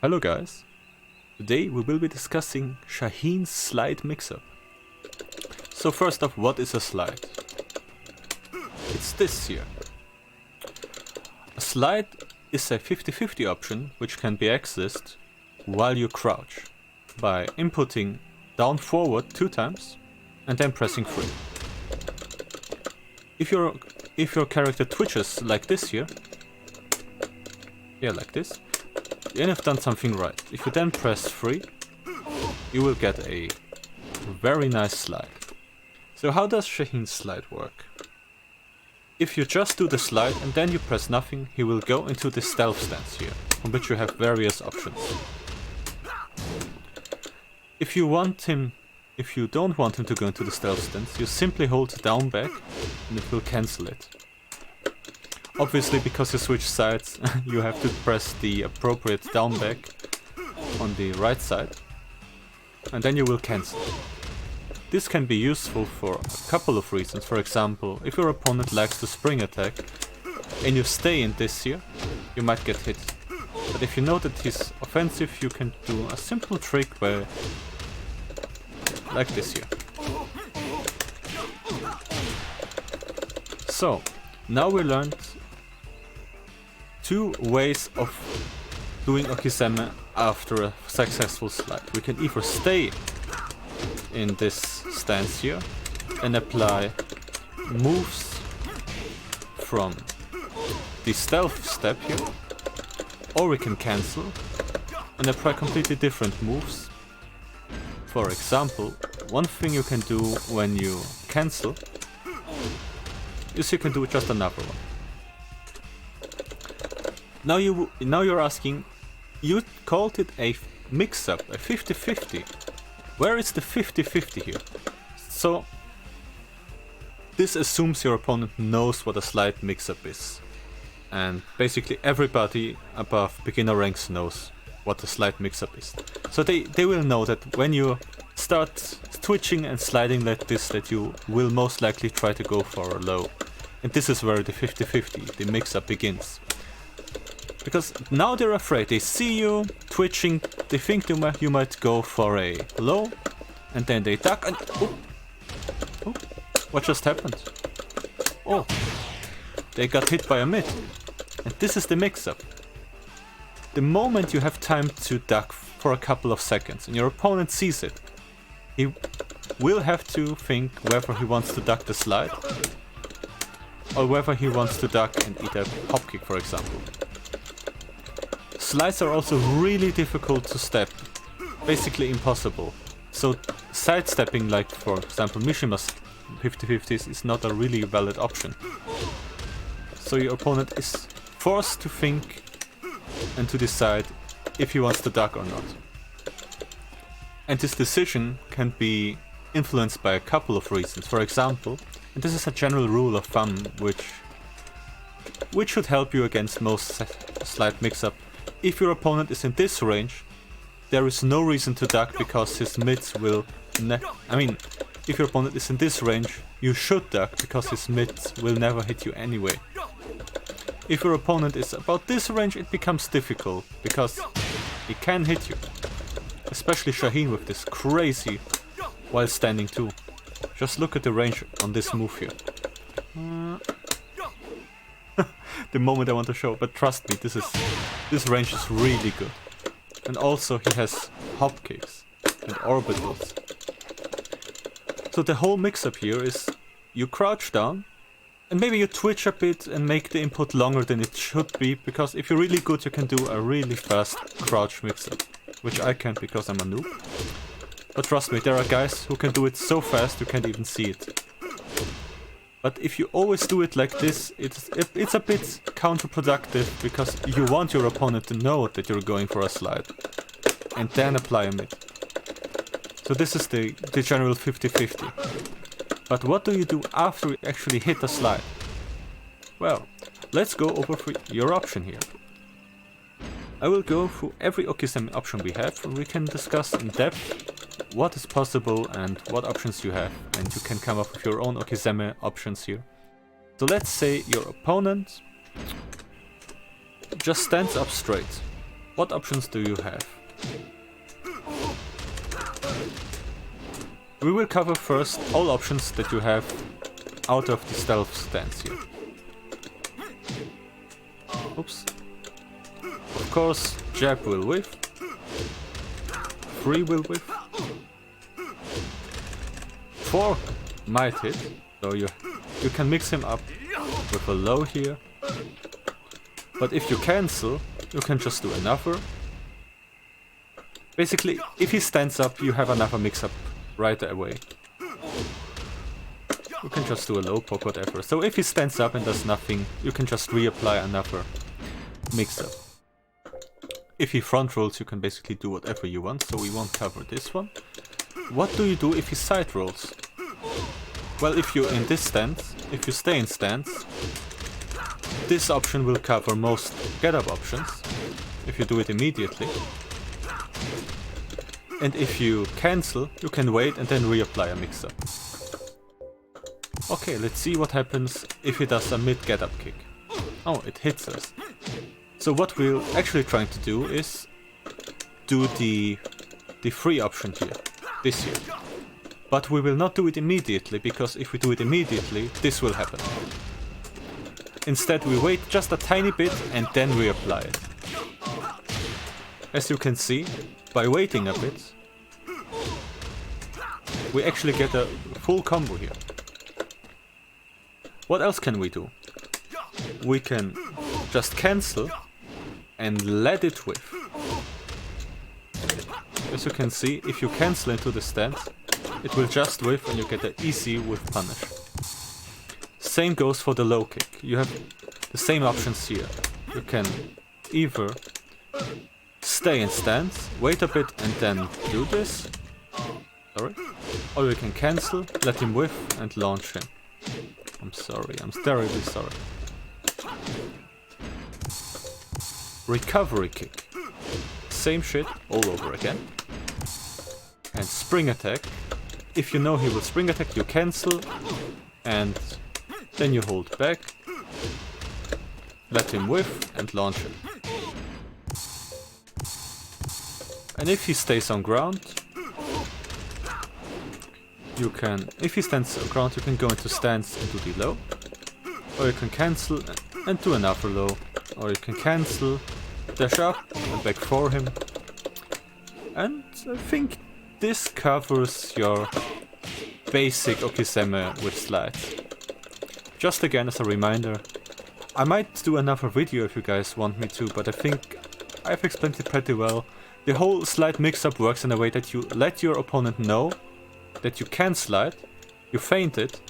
Hello guys, today we will be discussing Shaheen's slide mix-up. So first off, what is a slide? It's this here. A slide is a 50-50 option which can be accessed while you crouch by inputting down forward 2 times and then pressing free. If your character twitches like this here, like this, then you've done something right. If you then press free, you will get a very nice slide. So how does Shaheen's slide work? If you just do the slide and then you press nothing, he will go into the stealth stance here, from which you have various options. If you don't want him to go into the stealth stance, you simply hold down back and it will cancel it. Obviously, because you switch sides, you have to press the appropriate down back on the right side, and then you will cancel. This can be useful for a couple of reasons. For example, if your opponent likes to spring attack and you stay in this here, you might get hit. But if you know that he's offensive, you can do a simple trick where, like this here. So, now we learned 2 ways of doing Okizeme after a successful slide. We can either stay in this stance here and apply moves from the stealth step here, or we can cancel and apply completely different moves. For example, one thing you can do when you cancel is you can do just another one. Now you're asking, you called it a mix-up, a 50-50. Where is the 50-50 here? So, this assumes your opponent knows what a slide mix-up is. And basically everybody above beginner ranks knows what a slide mix-up is. So they will know that when you start twitching and sliding like this, that you will most likely try to go for a low. And this is where the 50-50, the mix-up begins. Because now they're afraid, they see you twitching, they think you might go for a low, and then they duck and... Oh, what just happened? Oh, they got hit by a mid. And this is the mix-up. The moment you have time to duck for a couple of seconds and your opponent sees it, he will have to think whether he wants to duck the slide or whether he wants to duck and eat a hop kick, for example. Slides are also really difficult to step, basically impossible. So sidestepping, like for example Mishima's 50-50s, is not a really valid option. So your opponent is forced to think and to decide if he wants to duck or not. And this decision can be influenced by a couple of reasons. For example, and this is a general rule of thumb which should help you against most slide mix-up. If your opponent is in this range, there is no reason to duck because his mids will... if your opponent is in this range, you should duck because his mids will never hit you anyway. If your opponent is about this range, it becomes difficult because he can hit you. Especially Shaheen with this crazy while standing too. Just look at the range on this move here. The moment I want to show, but trust me, this range is really good. And also he has hop kicks and orbitals. So the whole mix-up here is you crouch down and maybe you twitch a bit and make the input longer than it should be, because if you're really good you can do a really fast crouch mix-up, which I can't because I'm a noob. But trust me, there are guys who can do it so fast you can't even see it. But if you always do it like this, it's a bit counterproductive, because you want your opponent to know that you're going for a slide and then apply a mid. So this is the general 50-50. But what do you do after you actually hit a slide? Well, let's go over your option here. I will go through every Okizeme option we have, and we can discuss in depth what is possible and what options you have, and you can come up with your own Okizeme options here. So let's say your opponent just stands up straight what options do you have? We will cover first all options that you have out of the stealth stance here. Oops. Of course, jab will whiff. 3 will whiff. 4 might hit, so you can mix him up with a low here. But if you cancel, you can just do another. Basically, if he stands up, you have another mix-up right away. You can just do a low poke, whatever. So if he stands up and does nothing, you can just reapply another mix-up. If he front rolls, you can basically do whatever you want, so we won't cover this one. What do you do if he side rolls? Well, if you're in this stance, if you stay in stance, this option will cover most get-up options, if you do it immediately. And if you cancel, you can wait and then reapply a mix-up. Okay, let's see what happens if he does a mid get-up kick. Oh, it hits us. So what we're actually trying to do is do the free option here, this here. But we will not do it immediately, because if we do it immediately, this will happen. Instead, we wait just a tiny bit and then reapply it. As you can see, by waiting a bit, we actually get a full combo here. What else can we do? We can just cancel and let it whiff. As you can see, if you cancel into the stance, it will just whiff and you get an easy whiff punish. Same goes for the low kick. You have the same options here. You can either stay in stance, wait a bit and then do this. Sorry. Or you can cancel, let him whiff and launch him. I'm sorry, I'm terribly sorry. Recovery kick. Same shit all over again. And spring attack. If you know he will spring attack, you cancel and then you hold back, let him whiff and launch him. And if he stays on ground, you can, if he stands on ground, you can go into stance and do the low, or you can cancel and do another low, or you can cancel, dash up and back for him. And I think this covers your basic Okizeme with slides. Just again as a reminder, I might do another video if you guys want me to, but I think I've explained it pretty well. The whole slide mix-up works in a way that you let your opponent know that you can slide, you feint it,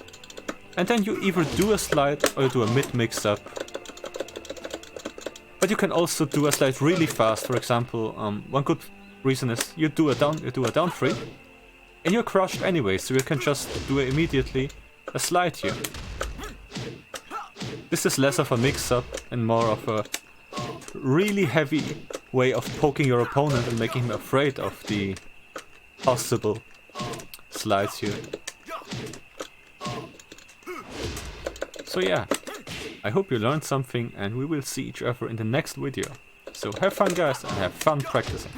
and then you either do a slide or you do a mid mix-up. But you can also do a slide really fast. For example, one good reason is you do a down 3 and you're crushed anyway, so you can just do immediately a slide here. This is less of a mix-up and more of a really heavy way of poking your opponent and making him afraid of the possible slides here. So yeah, I hope you learned something and we will see each other in the next video. So have fun guys and have fun practicing.